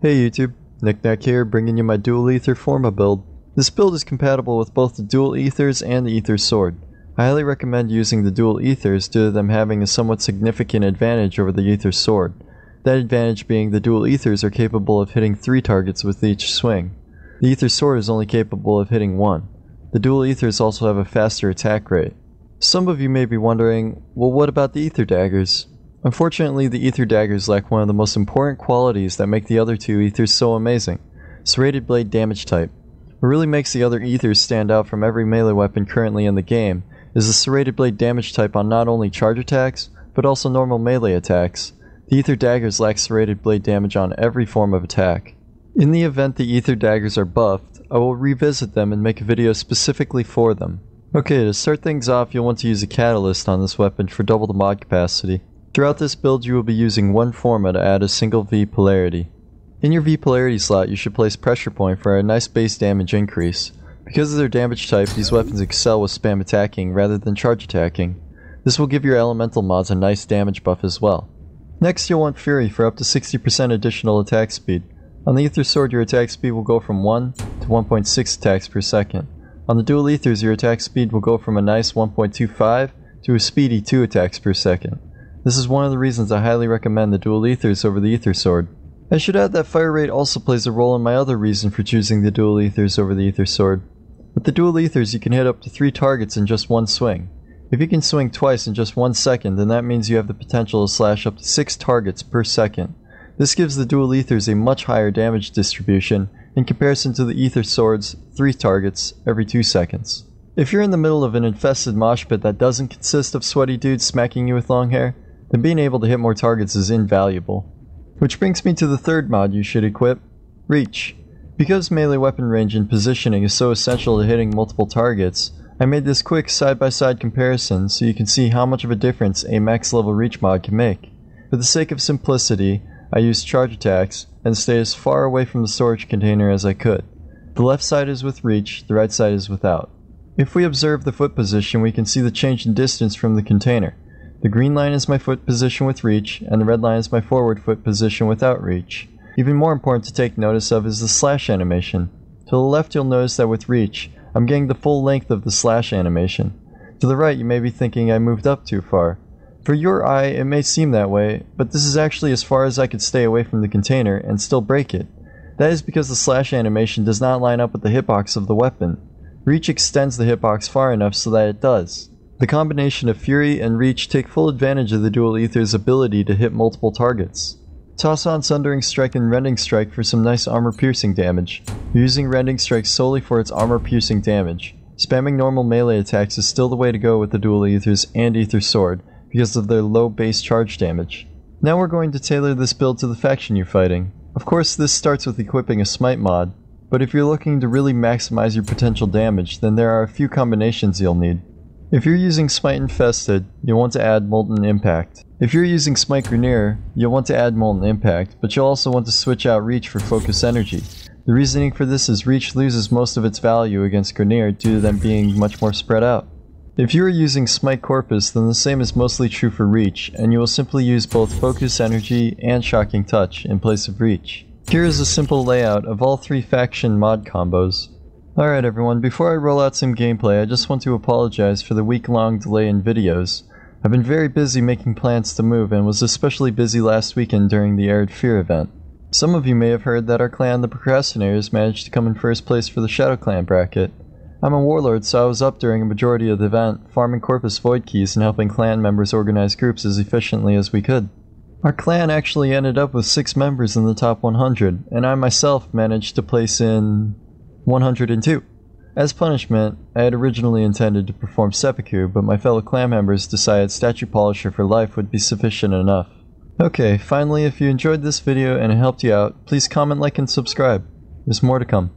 Hey YouTube, Knickknack here, bringing you my dual ether Forma build. This build is compatible with both the dual ethers and the ether sword. I highly recommend using the dual ethers due to them having a somewhat significant advantage over the ether sword. That advantage being the dual ethers are capable of hitting 3 targets with each swing. The ether sword is only capable of hitting 1. The dual ethers also have a faster attack rate. Some of you may be wondering, well, what about the ether daggers? Unfortunately, the ether daggers lack one of the most important qualities that make the other two ethers so amazing: serrated blade damage type. What really makes the other ethers stand out from every melee weapon currently in the game is the serrated blade damage type on not only charge attacks, but also normal melee attacks. The ether daggers lack serrated blade damage on every form of attack. In the event the ether daggers are buffed, I will revisit them and make a video specifically for them. Okay, to start things off, you'll want to use a catalyst on this weapon for double the mod capacity. Throughout this build you will be using one Forma to add a single V polarity. In your V polarity slot you should place Pressure Point for a nice base damage increase. Because of their damage type, these weapons excel with spam attacking rather than charge attacking. This will give your elemental mods a nice damage buff as well. Next you'll want Fury for up to 60% additional attack speed. On the ether sword your attack speed will go from 1 to 1.6 attacks per second. On the dual ethers your attack speed will go from a nice 1.25 to a speedy 2 attacks per second. This is one of the reasons I highly recommend the dual ethers over the ether sword. I should add that fire rate also plays a role in my other reason for choosing the dual ethers over the ether sword. With the dual ethers you can hit up to 3 targets in just one swing. If you can swing twice in just 1 second, then that means you have the potential to slash up to 6 targets per second. This gives the dual ethers a much higher damage distribution in comparison to the ether sword's 3 targets every 2 seconds. If you're in the middle of an infested mosh pit that doesn't consist of sweaty dudes smacking you with long hair, then being able to hit more targets is invaluable. Which brings me to the third mod you should equip, Reach. Because melee weapon range and positioning is so essential to hitting multiple targets, I made this quick side-by-side comparison so you can see how much of a difference a max level Reach mod can make. For the sake of simplicity, I used charge attacks and stayed as far away from the storage container as I could. The left side is with Reach, the right side is without. If we observe the foot position, we can see the change in distance from the container. The green line is my foot position with Reach, and the red line is my forward foot position without Reach. Even more important to take notice of is the slash animation. To the left you'll notice that with Reach, I'm getting the full length of the slash animation. To the right you may be thinking I moved up too far. For your eye it may seem that way, but this is actually as far as I could stay away from the container and still break it. That is because the slash animation does not line up with the hitbox of the weapon. Reach extends the hitbox far enough so that it does. The combination of Fury and Reach take full advantage of the dual ether's ability to hit multiple targets. Toss on Sundering Strike and Rending Strike for some nice armor piercing damage. You're using Rending Strike solely for its armor piercing damage. Spamming normal melee attacks is still the way to go with the dual ethers and ether sword because of their low base charge damage. Now we're going to tailor this build to the faction you're fighting. Of course this starts with equipping a Smite mod, but if you're looking to really maximize your potential damage, then there are a few combinations you'll need. If you're using Smite Infested, you'll want to add Molten Impact. If you're using Smite Grineer, you'll want to add Molten Impact, but you'll also want to switch out Reach for Focus Energy. The reasoning for this is Reach loses most of its value against Grineer due to them being much more spread out. If you are using Smite Corpus, then the same is mostly true for Reach, and you will simply use both Focus Energy and Shocking Touch in place of Reach. Here is a simple layout of all 3 faction mod combos. Alright everyone, before I roll out some gameplay, I just want to apologize for the week-long delay in videos. I've been very busy making plans to move and was especially busy last weekend during the Arid Fear event. Some of you may have heard that our clan, the Procrastinators, managed to come in first place for the Shadow Clan bracket. I'm a warlord, so I was up during a majority of the event, farming Corpus Void Keys and helping clan members organize groups as efficiently as we could. Our clan actually ended up with 6 members in the top 100, and I myself managed to place in 102. As punishment, I had originally intended to perform seppuku, but my fellow clan members decided Statue Polisher for life would be sufficient enough. Okay, finally, if you enjoyed this video and it helped you out, please comment, like, and subscribe. There's more to come.